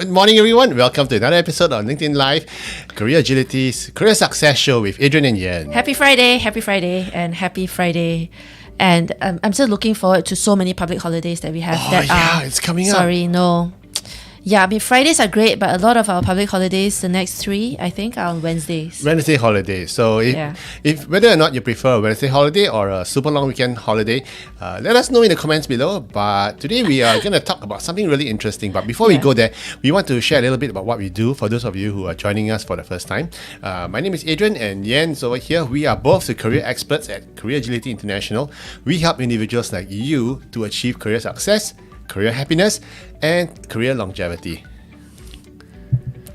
Good morning, everyone. Welcome to another episode of LinkedIn Live, Career Agility's Career Success Show with Adrian and Yen. Happy Friday, and happy Friday. And I'm still looking forward to so many public holidays that we have. It's coming up. Sorry, no. Yeah, I mean, Fridays are great, but a lot of our public holidays, the next three, I think, are on Wednesdays. Wednesday holiday. So if whether or not you prefer a Wednesday holiday or a super long weekend holiday, let us know in the comments below. But today we are going to talk about something really interesting. But before we go there, we want to share a little bit about what we do for those of you who are joining us for the first time. My name is Adrian and Yen's over here. We are both the career experts at Career Agility International. We help individuals like you to achieve career success, career happiness, and career longevity.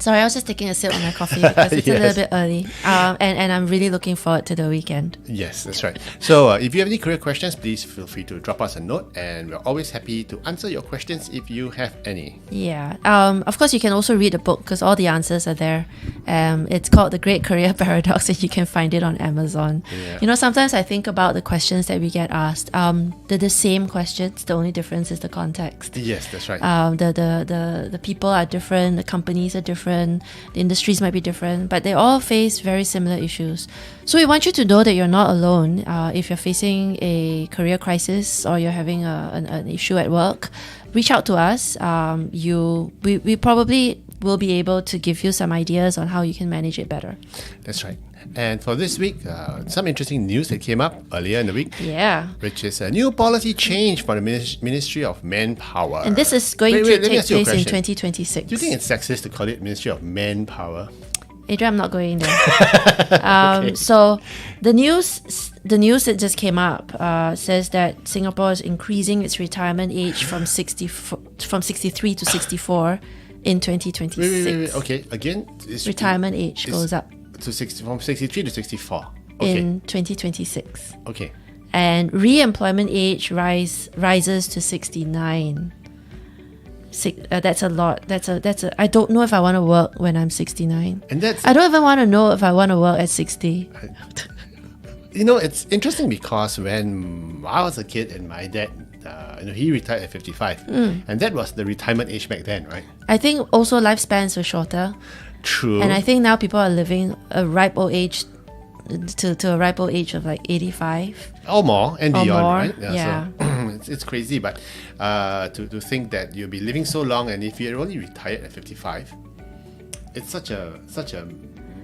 Sorry, I was just taking a sip on my coffee because it's a little bit early. And I'm really looking forward to the weekend. Yes, that's right. So if you have any career questions, please feel free to drop us a note, and we're always happy to answer your questions if you have any. Yeah. Of course, you can also read the book because all the answers are there. It's called The Great Career Paradox, and you can find it on Amazon. Yeah. You know, sometimes I think about the questions that we get asked. They're the same questions. The only difference is the context. Yes, that's right. The people are different. The companies are different. The industries might be different, but they all face very similar issues. So we want you to know that you're not alone. If you're facing a career crisis or you're having an issue at work, reach out to us. We probably will be able to give you some ideas on how you can manage it better. That's right. And for this week, some interesting news that came up earlier in the week. Yeah. Which is a new policy change for the Ministry of Manpower. And this is going to take place in 2026. Do you think it's sexist to call it Ministry of Manpower? Adrian, I'm not going there. Okay. So the news that just came up says that Singapore is increasing its retirement age from 63 to 64 in 2026. Wait. Okay, again? Retirement age goes up. From 63 to 64. Okay. In 2026. Okay. And re-employment age rises to 69. That's a lot. I don't know if I want to work when I'm 69. And I don't even want to know if I want to work at 60. You know, it's interesting because when I was a kid and my dad, he retired at 55. And that was the retirement age back then, right? I think also lifespans were shorter. True. And I think now people are living a ripe old age to a ripe old age of like 85 or more and beyond, right? Yeah. So it's crazy, but to think that you'll be living so long, and if you're only retired at 55, it's such a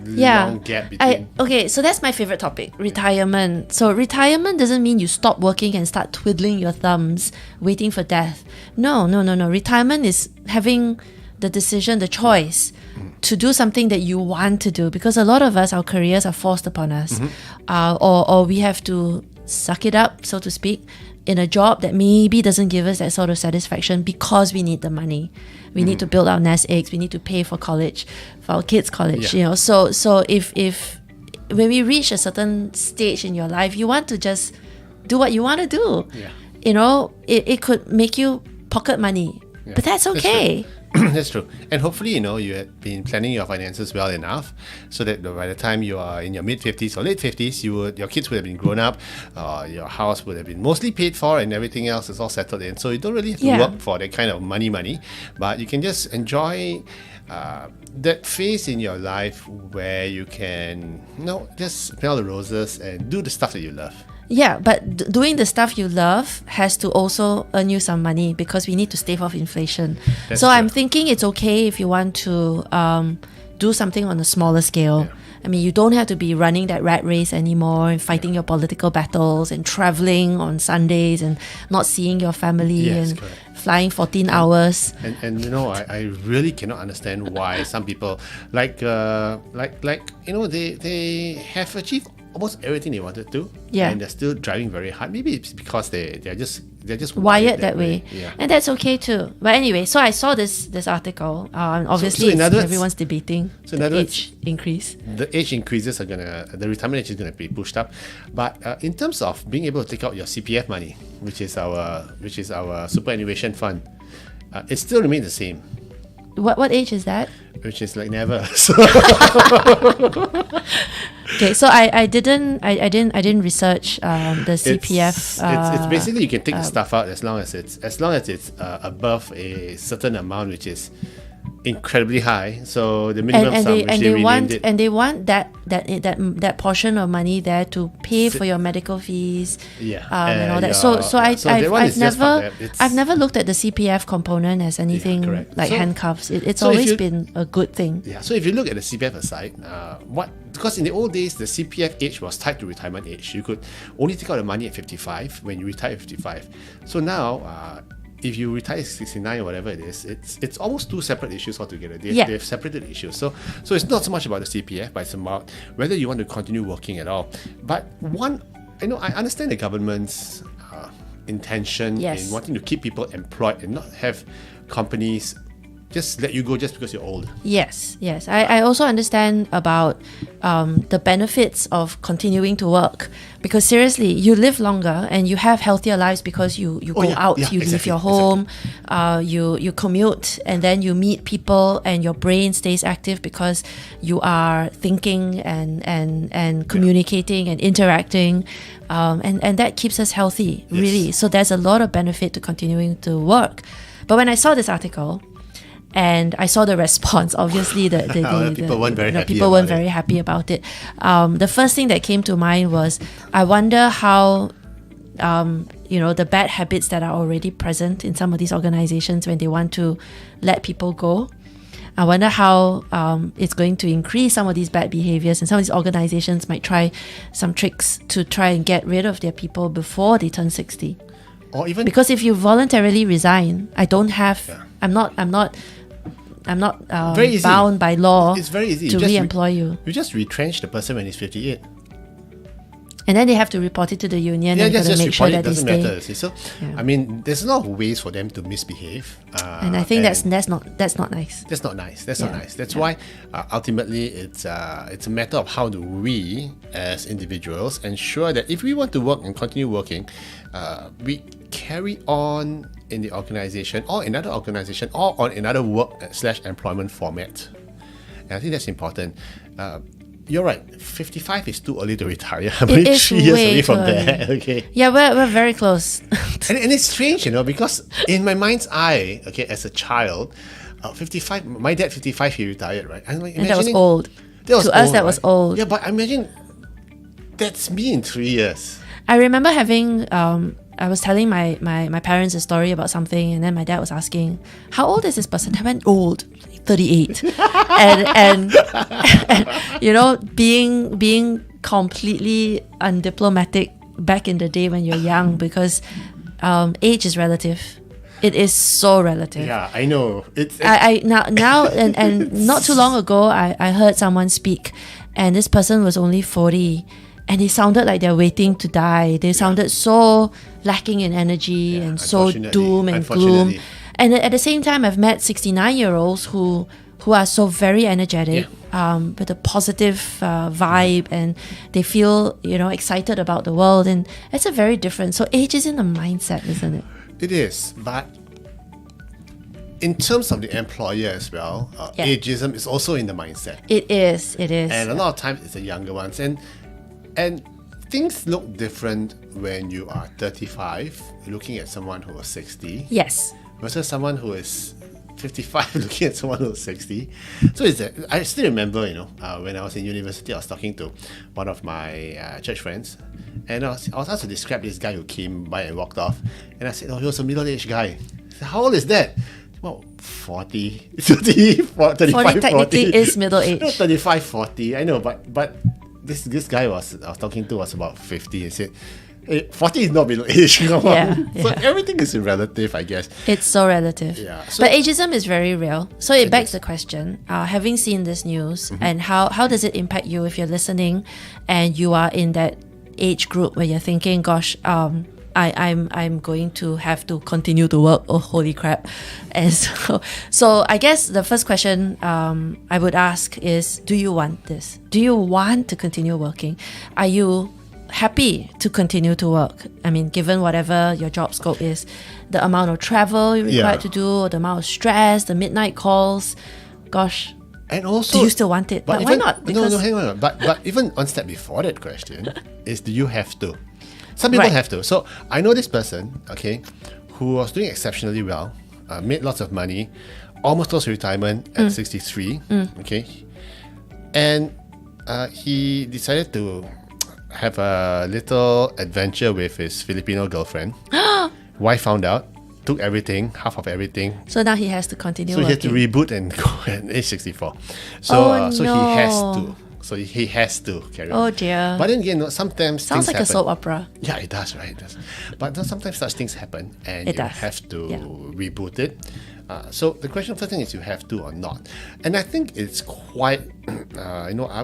long gap between. Okay, so that's my favorite topic, retirement. So retirement doesn't mean you stop working and start twiddling your thumbs waiting for death. No. Retirement is having the decision, the choice to do something that you want to do, because a lot of us, our careers are forced upon us, or we have to suck it up, so to speak, in a job that maybe doesn't give us that sort of satisfaction because we need the money. We need to build our nest eggs. We need to pay for college, for our kids' college. Yeah. You know, so if when we reach a certain stage in your life, you want to just do what you want to do. Yeah. You know, it could make you pocket money, but that's okay. That's true. And hopefully, you have been planning your finances well enough so that by the time you are in your mid-50s or late 50s, your kids would have been grown up, your house would have been mostly paid for, and everything else is all settled in. So you don't really have to work for that kind of money, but you can just enjoy that phase in your life where you can, just smell the roses and do the stuff that you love. Yeah, but doing the stuff you love has to also earn you some money because we need to stave off inflation. That's so true. I'm thinking it's okay if you want to do something on a smaller scale. Yeah. I mean, you don't have to be running that rat race anymore and fighting your political battles and traveling on Sundays and not seeing your family and flying 14 hours. And I really cannot understand why some people they have achieved almost everything they wanted to, and they're still driving very hard. Maybe it's because they're just wired that way. Yeah. And that's okay too. But anyway, so I saw this article. Obviously, everyone's debating the age increase. The age increases the retirement age is gonna be pushed up. But in terms of being able to take out your CPF money, which is our superannuation fund, it still remains the same. What age is that? Which is like never. Okay, so I didn't research the CPF. It's basically you can take the stuff out as long as it's above a certain amount, which is incredibly high. So the minimum sum, which they renamed it. And they want that portion of money there to pay for your medical fees, and all that. I've never looked at the CPF component as anything handcuffs. It's always been a good thing. Yeah. So if you look at the CPF aside, because in the old days the CPF age was tied to retirement age. You could only take out the money at 55 when you retire at 55. So now, if you retire at 69 or whatever it is, it's almost two separate issues altogether. They've separated issues. So it's not so much about the CPF, but it's about whether you want to continue working at all. But I understand the government's intention in wanting to keep people employed and not have companies just let you go just because you're old. Yes. I also understand about the benefits of continuing to work, because seriously, you live longer and you have healthier lives because you go out, you leave your home, you commute, and then you meet people and your brain stays active because you are thinking and communicating and interacting, and that keeps us healthy, really. So there's a lot of benefit to continuing to work. But when I saw this article, and I saw the response. Obviously, people weren't very happy about it. The first thing that came to mind was, I wonder how, the bad habits that are already present in some of these organizations when they want to let people go. I wonder how it's going to increase some of these bad behaviors, and some of these organizations might try some tricks to try and get rid of their people before they turn 60. Or even because if you voluntarily resign, I'm not bound by law it's very easy. to re-employ you. You just retrench the person when he's 58. And then they have to report it to the union and just make sure that they stay. Matter, see? So, I mean, there's a lot of ways for them to misbehave. And I think that's not nice. That's not nice. That's why ultimately it's a matter of how do we as individuals ensure that if we want to work and continue working, we carry on in the organization or another organization or on another work/employment format. And I think that's important. You're right. 55 is too early to retire. I'm only 3 years away from there. Okay. Yeah, we're very close. and it's strange, because in my mind's eye, as a child, 55. My dad, 55, he retired, right? And that was old. That was old. Yeah, but imagine that's me in 3 years. I remember having. I was telling my parents a story about something, and then my dad was asking, "How old is this person?" I went, "Old, 38," and being completely undiplomatic back in the day when you're young, because age is relative. It is so relative. Yeah, I know. Now and not too long ago, I heard someone speak, and this person was only 40. And they sounded like they're waiting to die. They sounded so lacking in energy and so doom and gloom. And at the same time, I've met 69-year-olds who are so very energetic, with a positive vibe, and they feel excited about the world. And it's a very different. So age is in the mindset, isn't it? It is, but in terms of the employer as well, ageism is also in the mindset. It is. And a lot of times it's the younger ones. And things look different when you are 35, looking at someone who was 60. Yes. Versus someone who is 55, looking at someone who is 60. So I still remember, when I was in university, I was talking to one of my church friends, and I was asked to describe this guy who came by and walked off. And I said, he was a middle-aged guy. I said, how old is that? Well, 40, 35, 40 technically is middle age. 35, 40. I know, but this guy I was talking to was about 50 and said, hey, 40 is not middle age. So everything is relative, I guess. It's so relative. Yeah. But ageism is very real. So it begs the question, having seen this news, and how does it impact you if you're listening and you are in that age group where you're thinking, gosh, I'm going to have to continue to work. Oh, holy crap. And so I guess the first question I would ask is, do you want this? Do you want to continue working? Are you happy to continue to work? I mean, given whatever your job scope is, the amount of travel you're required to do, the amount of stress, the midnight calls, gosh. And also, do you still want it? But why not? Because no, hang on. But even one step before that question is, do you have to? Some people have to. So I know this person, who was doing exceptionally well, made lots of money, almost close to retirement at 63. Okay. And he decided to have a little adventure with his Filipino girlfriend. Wife found out, took everything, half of everything. So now he has to continue So he had to working. reboot and go at age 64. So, so he has no. to. So he has to carry Oh on. dear. But then again, sometimes Sounds things like happen. a soap opera. Yeah, it does, right? It does. But sometimes such things happen and It you does. have to Yeah. reboot it. So the question first thing is you have to or not. And I think it's quite,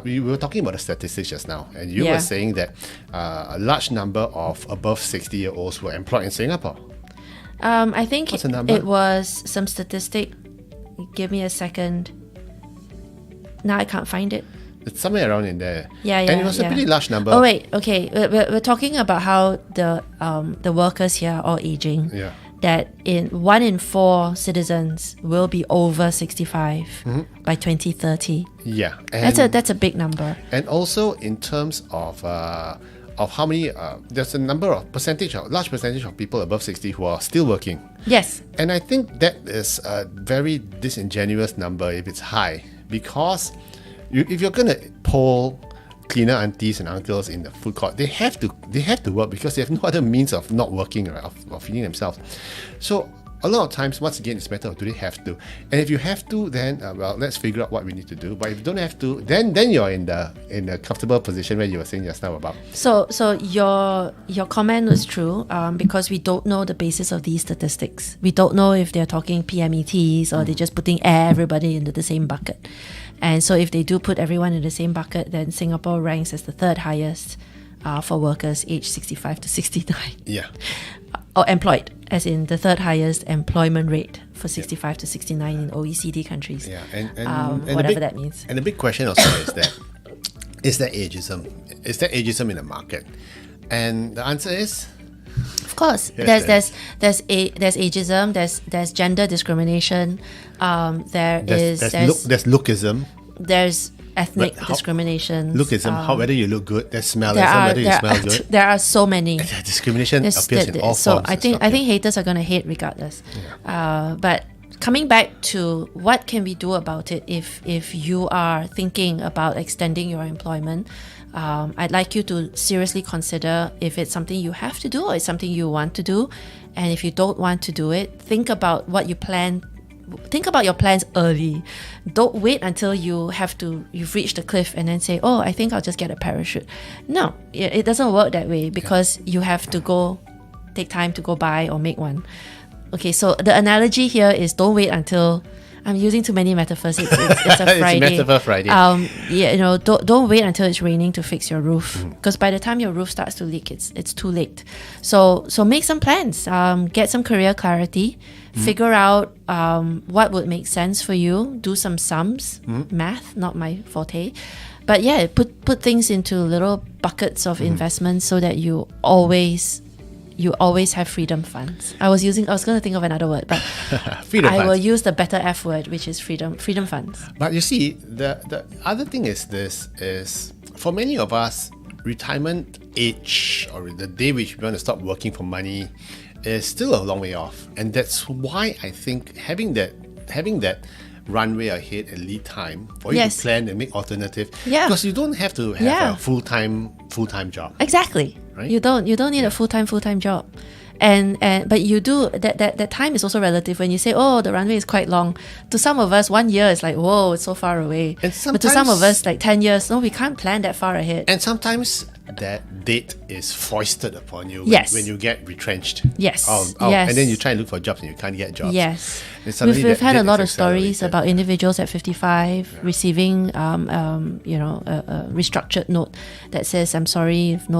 we were talking about the statistics just now, and you Yeah. were saying that a large number of above 60-year-olds were employed in Singapore. I think What's the number? it was some statistic. Give me a second. Now I can't find it. It's somewhere around in there. Yeah, And it was a pretty large number. Oh wait, okay. We're talking about how the workers here are all aging. Yeah. That 1 in 4 citizens will be over 65 by 2030. Yeah. And That's a big number. And also in terms of how many, there's a large percentage of people above 60 who are still working. Yes. And I think that is a very disingenuous number if it's high, because if you're gonna poll cleaner aunties and uncles in the food court, they have to work because they have no other means of not working or of feeding themselves. So a lot of times, once again, it's a matter of do they have to, and if you have to, then well, let's figure out what we need to do. But if you don't have to, then you're in the comfortable position where you were saying just now about. So your comment was true because we don't know the basis of these statistics. We don't know if they're talking PMETs or they're just putting everybody into the same bucket. And so if they do put everyone in the same bucket, then Singapore ranks as the third highest for workers aged 65 to 69. Yeah. Or employed, as in the third highest employment rate for 65 to 69 in OECD countries. Yeah, and whatever that means. And the big question also is that ageism? Is there ageism in the market? And the answer is Of course, Yes, there's ageism, there's gender discrimination, there's lookism. there's ethnic But discrimination. Lookism, whether you look good, there's smellism, whether you smell good. There are so many. Discrimination appears in all So forms. I think haters are gonna hate regardless. But coming back to what can we do about it if you are thinking about extending your employment, I'd like you to seriously consider if it's something you have to do or it's something you want to do. And if you don't want to do it, think about what you plan. Think about your plans early. Don't wait until you've reached the cliff and then say, oh, I think I'll just get a parachute. No, it doesn't work that way because you have to take time to go buy or make one. Okay, so the analogy here is don't wait until, I'm using too many metaphors. It's a Friday. It's Metaphor Friday. Don't wait until it's raining to fix your roof, because by the time your roof starts to leak, it's too late. So make some plans. Get some career clarity. Figure out what would make sense for you. Do some sums. Math, not my forte. But yeah, put things into little buckets of investments so that you always have freedom funds. I was going to think of another word, but Freedom I funds. will use the better F word, which is freedom funds. But you see, the other thing is for many of us, retirement age or the day which we want to stop working for money is still a long way off. And that's why I think having that runway ahead and lead time for you to plan and make alternative. Yeah. Because you don't have to have a full-time job. Exactly. Right? You don't need a full-time job. And but you do that time is also relative. When you say, oh, the runway is quite long, to some of us 1 year is like, whoa, it's so far away. And but to some of us like 10 years, no, we can't plan that far ahead. And sometimes that date is foisted upon you when you get retrenched. Yes. And then you try and look for jobs and you can't get jobs. Yes. We've had a lot of stories about individuals at 55 receiving a restructured note that says, I'm sorry, if you're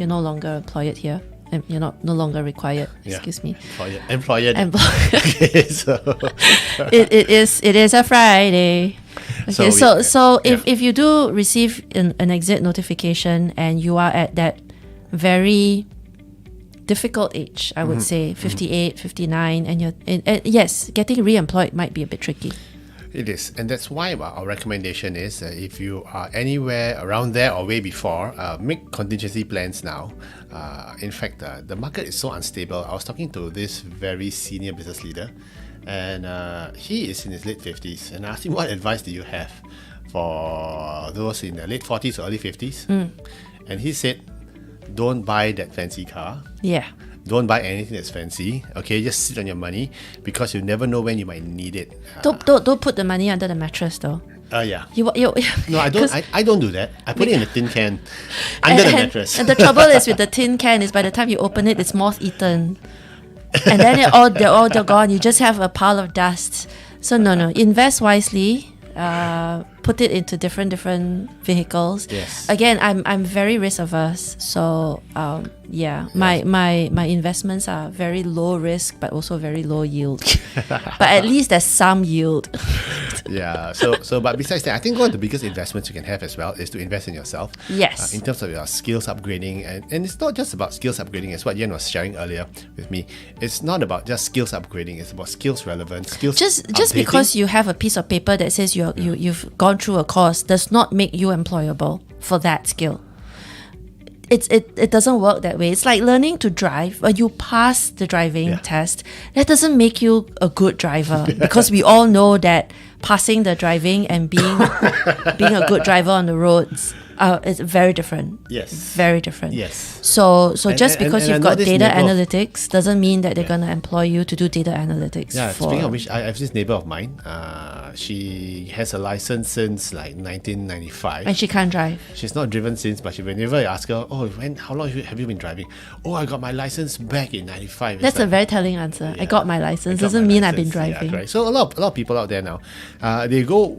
no longer employed here. You're no longer required. Excuse me. Employed. Okay, so it is a Friday. Okay, so if you do receive an exit notification and you are at that very difficult age, I would say 58, 59, and yes, getting re-employed might be a bit tricky. It is, and that's why our recommendation is if you are anywhere around there or way before, make contingency plans now. In fact, the market is so unstable. I was talking to this very senior business leader and he is in his late 50s. And I asked him, what advice do you have for those in their late 40s or early 50s? And he said, don't buy that fancy car. Yeah. Don't buy anything that's fancy. Okay, just sit on your money because you never know when you might need it. Don't put the money under the mattress though. Yeah. You No, I don't. I don't do that. I put it in a tin can under the mattress. And the trouble is with the tin can is by the time you open it, it's moth eaten, and then they're gone. You just have a pile of dust. So no. Invest wisely. Put it into different vehicles. Yes. Again, I'm very risk averse, so my investments are very low risk but also very low yield. But at least there's some yield. Yeah. So but besides that, I think one of the biggest investments you can have as well is to invest in yourself. Yes. In terms of your skills upgrading, and it's not just about skills upgrading, as what Yen was sharing earlier with me. It's not about just skills upgrading. It's about skills relevant, skills. Just because you have a piece of paper that says you've gone through a course does not make you employable for that skill. It doesn't work that way. It's like learning to drive. When you pass the driving test, that doesn't make you a good driver, because we all know that passing the driving and being a good driver on the roads is very different. Yes. Very different. Yes. So just because you've got data neighbor analytics doesn't mean that they're going to employ you to do data analytics. Yeah, speaking of which, I have this neighbor of mine. She has a license since like 1995. And she can't drive. She's not driven since, but whenever I ask her, how long have you been driving? Oh, I got my license back in 95. That's a very telling answer. I got my license. Doesn't mean I've been driving. Yeah, so a lot of people out there now, they go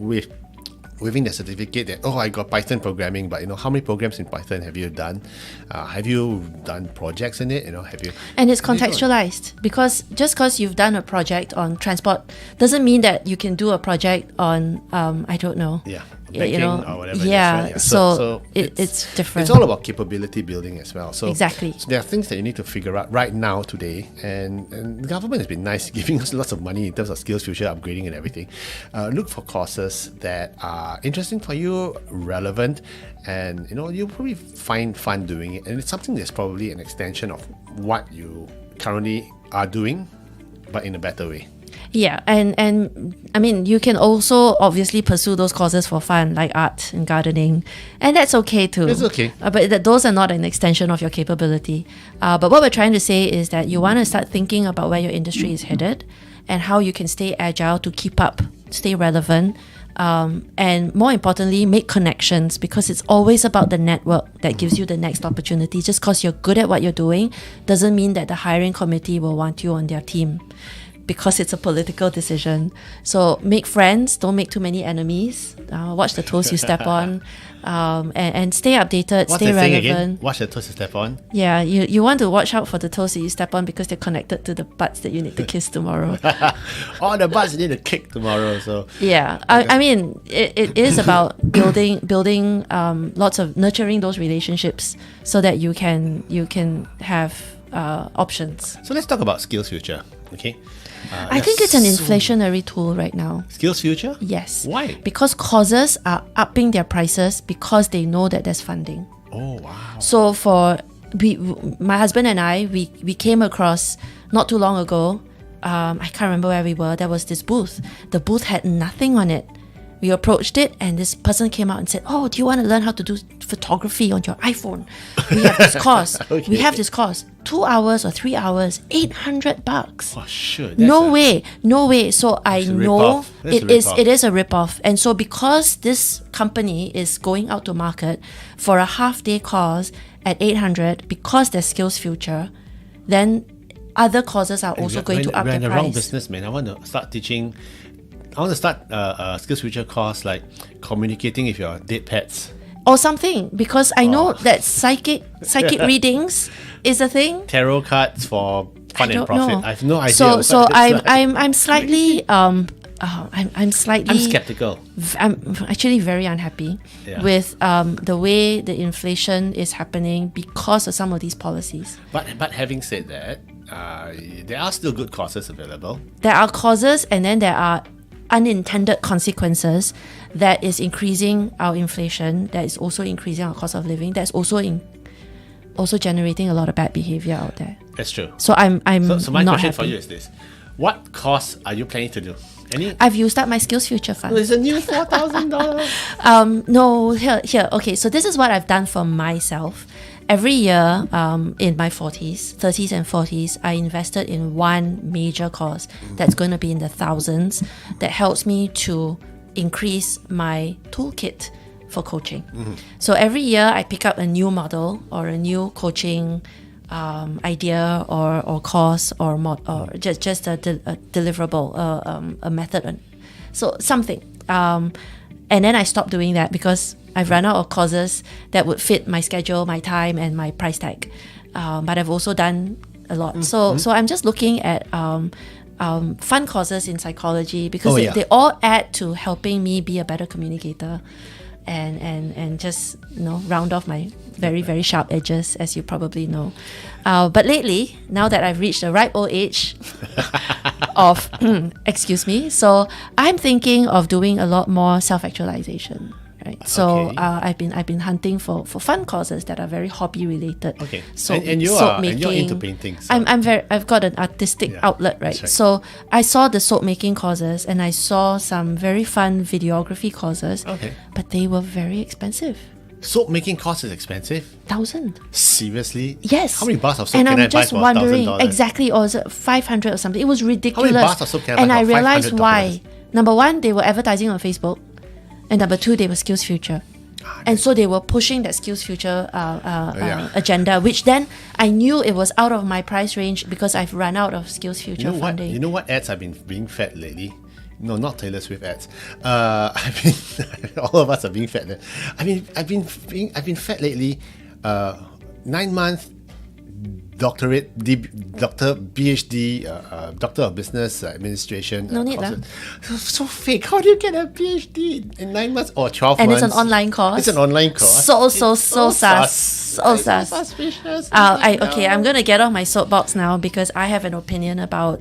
within their certificate that, I got Python programming, but how many programs in Python have you done? Have you done projects in it? Have you? And it's contextualized, because just because you've done a project on transport doesn't mean that you can do a project on I don't know. Yeah. Banking or whatever. Yeah. Right? So it's different. It's all about capability building as well. So exactly. So there are things that you need to figure out right now today, and the government has been nice, giving us lots of money in terms of skills future upgrading and everything. Look for courses that are interesting for you, relevant, and you'll probably find fun doing it. And it's something that's probably an extension of what you currently are doing, but in a better way. Yeah, and I mean, you can also obviously pursue those courses for fun, like art and gardening, and that's okay too. It's okay. But those are not an extension of your capability. But what we're trying to say is that you want to start thinking about where your industry is headed and how you can stay agile to keep up, stay relevant, and more importantly, make connections, because it's always about the network that gives you the next opportunity. Just because you're good at what you're doing doesn't mean that the hiring committee will want you on their team, because it's a political decision. So make friends, don't make too many enemies. Watch the toes you step on, and stay updated, stay relevant. Watch the toes you step on. Yeah, you want to watch out for the toes that you step on, because they're connected to the butts that you need to kiss tomorrow. All the butts you need to kick tomorrow. So yeah, I mean, it is about building lots of nurturing those relationships so that you can have options. So let's talk about Skills Future. Okay. I think it's an inflationary tool right now. Skills Future? Yes. Why? Because courses are upping their prices because they know that there's funding. Oh, wow. So my husband and I, we came across not too long ago, I can't remember where we were, there was this booth. The booth had nothing on it. We approached it and this person came out and said, do you want to learn how to do photography on your iPhone? We have this course. Okay. We have this course. 2 hours or 3 hours, $800. Oh, sure. No way. So I know it is a ripoff. And so because this company is going out to market for a half-day course at $800, because there's Skills Future, then other courses are also going to up the price. We're in the wrong business, man. I want to start teaching. I want to start a Skills Future course like communicating with your dead pets. Or something, because I know that psychic readings is a thing. Tarot cards for fun and profit. Know. I have no idea. So I'm slightly I'm skeptical. I'm actually very unhappy with the way the inflation is happening because of some of these policies. But having said that, there are still good courses available. There are courses, and then there are unintended consequences that is increasing our inflation, that is also increasing our cost of living, that's also generating a lot of bad behavior out there. That's true. So I'm so my not question happy. for you is this: What course are you planning to do? Any? I've used up my Skills Future fund. There's a new $4,000. No, here. Okay, so this is what I've done for myself. Every year, in my 30s and 40s, I invested in one major course that's going to be in the thousands that helps me to increase my toolkit for coaching. So every year I pick up a new model or a new coaching idea or course or just a deliverable, a method, so something. And then I stopped doing that because I've run out of courses that would fit my schedule, my time, and my price tag. But I've also done a lot. So I'm just looking at fun courses in psychology because they all add to helping me be a better communicator and just round off my very, very sharp edges, as you probably know. But lately, now that I've reached the ripe old age of excuse me, so I'm thinking of doing a lot more self-actualization. Right. So I've been hunting for fun courses that are very hobby related. Okay. So and soap making. you're into painting. So. I've got an artistic outlet, right? So I saw the soap making courses and I saw some very fun videography courses. Okay. But they were very expensive. Soap making cost is expensive? 1,000. Seriously? Yes. How many bars of soap and can I'm I buy just for wondering $1,000? exactly, or is it 500 or something? It was ridiculous. How many bars of soap can I buy and I for realized $500? why. Number one, they were advertising on Facebook. And number two, they were Skills Future. And so they were pushing that Skills Future agenda, which then I knew it was out of my price range because I've run out of Skills Future funding. You know what ads I've been being fed lately? No, not Taylor Swift ads. All of us are being fed. I've been fed lately. 9-month doctorate, doctor, PhD, Doctor of Business Administration. No need lah. So fake. How do you get a PhD in 9 months or 12 and months? it's an online course. It's an online course. So sus. So suspicious. I'm going to get off my soapbox now because I have an opinion about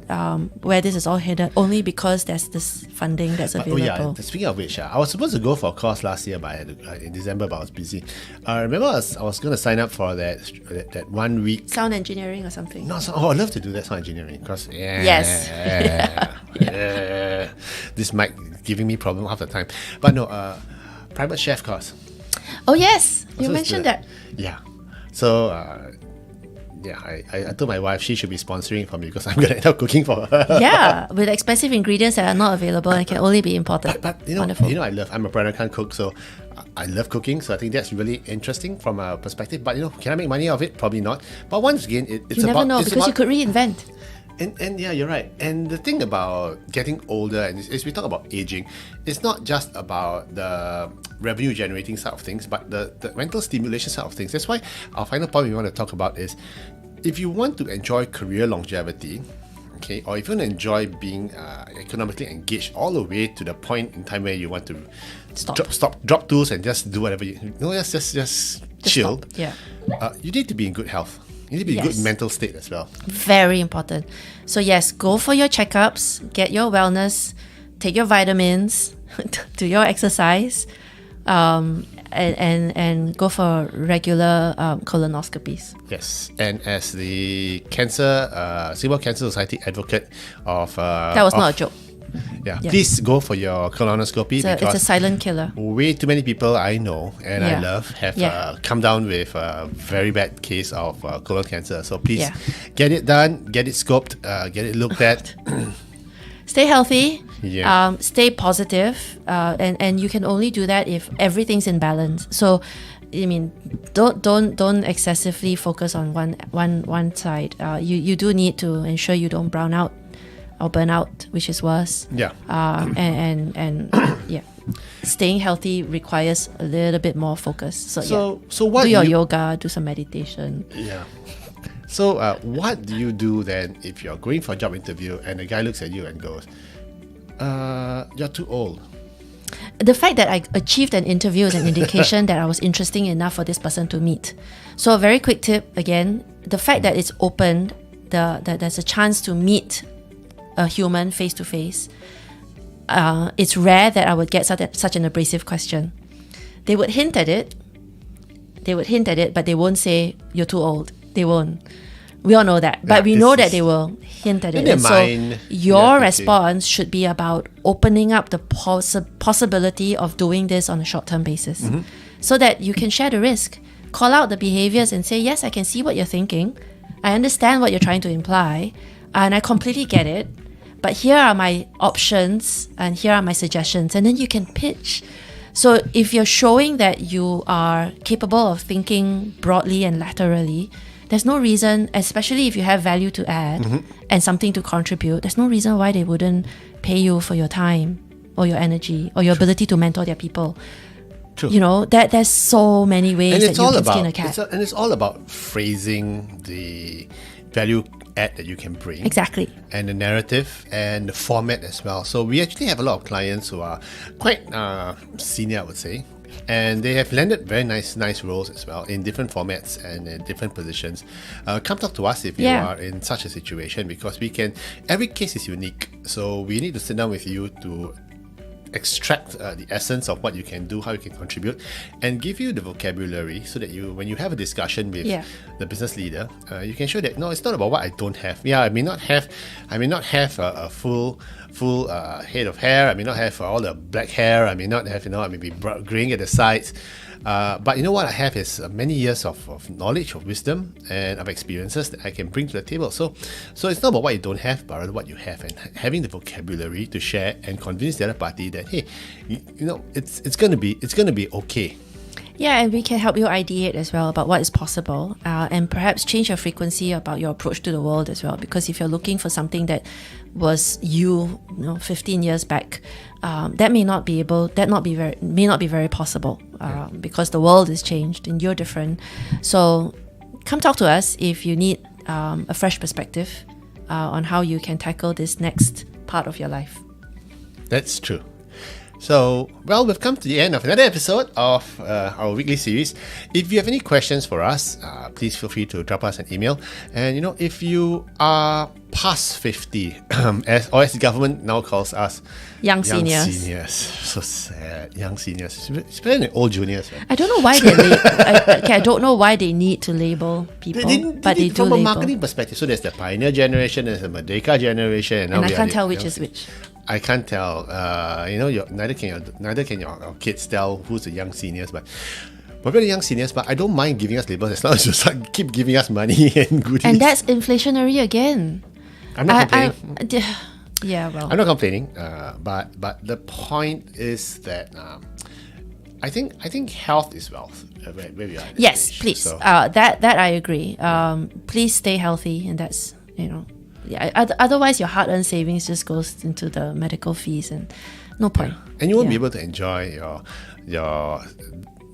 where this is all headed, only because there's this funding that's available. Speaking of which, I was supposed to go for a course last year in December, but I was busy. I remember I was going to sign up for that 1 week. Sound engineering or something. No, I'd love to do that sound engineering because this mic giving me problem half the time. But no, private chef course. Oh yes, you mentioned that. Yeah. So I told my wife she should be sponsoring for me because I'm going to end up cooking for her. Yeah, with expensive ingredients that are not available and can only be imported. But Wonderful. I'm a Peranakan cook, so I love cooking. So I think that's really interesting from a perspective. But can I make money off it? Probably not. But once again, it's you never know because you could reinvent. And yeah, you're right. And the thing about getting older, and as we talk about aging, it's not just about the revenue generating side of things, but the mental stimulation side of things. That's why our final point we want to talk about is if you want to enjoy career longevity, okay, or if you want to enjoy being economically engaged all the way to the point in time where you want to drop tools and just do whatever just chill. Stop. Yeah. You need to be in good health. You need to be in good mental state as well. Very important. So yes, go for your checkups, get your wellness, take your vitamins, do your exercise, and go for regular colonoscopies. Yes, and as the Singapore Cancer Society advocate of that was not a joke. Yeah, please go for your colonoscopy because it's a silent killer. Way too many people I know and I love have come down with a very bad case of colon cancer. So please get it done, get it scoped, get it looked at. Stay healthy. Stay positive, and you can only do that if everything's in balance. So, I mean, don't excessively focus on one side. You do need to ensure you don't brown out or burn out, which is worse. Yeah. And yeah, staying healthy requires a little bit more focus. So what do your yoga, do some meditation. Yeah. So what do you do then if you're going for a job interview and a guy looks at you and goes, you're too old? The fact that I achieved an interview is an indication that I was interesting enough for this person to meet. So a very quick tip again, the fact that it's opened, that there's a chance to meet a human face to face, it's rare that I would get such an abrasive question. They would hint at it, but they won't say you're too old. They won't. We all know that. But Yeah, we know this that is- they will hint at it. in their And so mind, your yeah, response should be about opening up the possibility of doing this on a short-term basis so that you can share the risk. Call out the behaviors and say, yes, I can see what you're thinking. I understand what you're trying to imply. And I completely get it. But here are my options and here are my suggestions. And then you can pitch. So if you're showing that you are capable of thinking broadly and laterally, there's no reason, especially if you have value to add and something to contribute, there's no reason why they wouldn't pay you for your time or your energy or your ability to mentor their people. True. You know, there's so many ways that you can skin a cat. And it's all about phrasing the value add that you can bring. Exactly. And the narrative and the format as well. So we actually have a lot of clients who are quite senior, I would say. And they have landed very nice roles as well in different formats and in different positions. Come talk to us if you are in such a situation, because every case is unique. So we need to sit down with you to extract the essence of what you can do, how you can contribute, and give you the vocabulary so that when you have a discussion with the business leader, you can show that no, it's not about what I don't have. Yeah, I may not have a full head of hair. I may not have all the black hair. I may not have, I may be graying at the sides. But you know what I have is many years of knowledge, of wisdom, and of experiences that I can bring to the table. So it's not about what you don't have, but rather what you have, and having the vocabulary to share and convince the other party that hey, it's gonna be okay. Yeah, and we can help you ideate as well about what is possible, and perhaps change your frequency about your approach to the world as well. Because if you're looking for something that was 15 years back, that may not be very possible, because the world has changed and you're different. So come talk to us if you need a fresh perspective on how you can tackle this next part of your life. That's true. So, well, we've come to the end of another episode of our weekly series. If you have any questions for us, please feel free to drop us an email. And, if you are past 50, as the government now calls us, Young seniors. So sad. Young seniors. It's better than old juniors. Right? I don't know why I don't know why they need to label people, but they do from label. a marketing perspective. So there's the Pioneer generation, there's the Merdeka generation, And I can't tell which is which. I can't tell. Neither can your kids tell who's the young seniors. But we're the young seniors. But I don't mind giving us labels as long as you keep giving us money and goodies. And that's inflationary again. I'm not complaining. I'm not complaining. But the point is that I think health is wealth. Where we are. Yes, stage. please. So, that I agree. Please stay healthy, and that's otherwise your hard-earned savings just goes into the medical fees, and no point. And you won't be able to enjoy your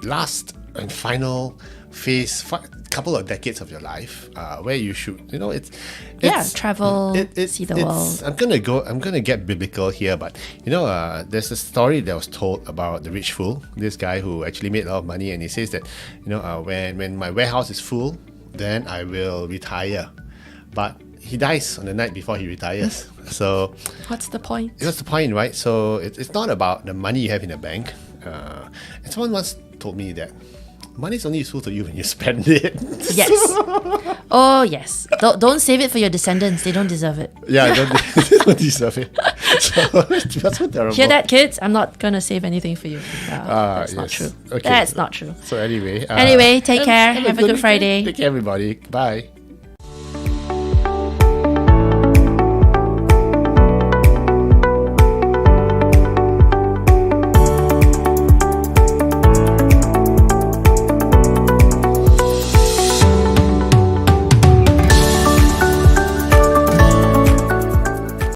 last and final phase, couple of decades of your life, where you should, travel, see the world. I'm gonna get biblical here, but there's a story that was told about the rich fool, this guy who actually made a lot of money, and he says that when my warehouse is full, then I will retire, but he dies on the night before he retires. So what's the point? What's the point, right? So it's not about the money you have in the bank. And someone once told me that money is only useful to you when you spend it. Yes. Oh, yes. Don't save it for your descendants. They don't deserve it. Yeah, they don't deserve it. So that's what terrible. Hear that, kids? I'm not going to save anything for you. That's not true. Okay. That's not true. So anyway, Take care. Have a good Friday. Take care, everybody. Bye.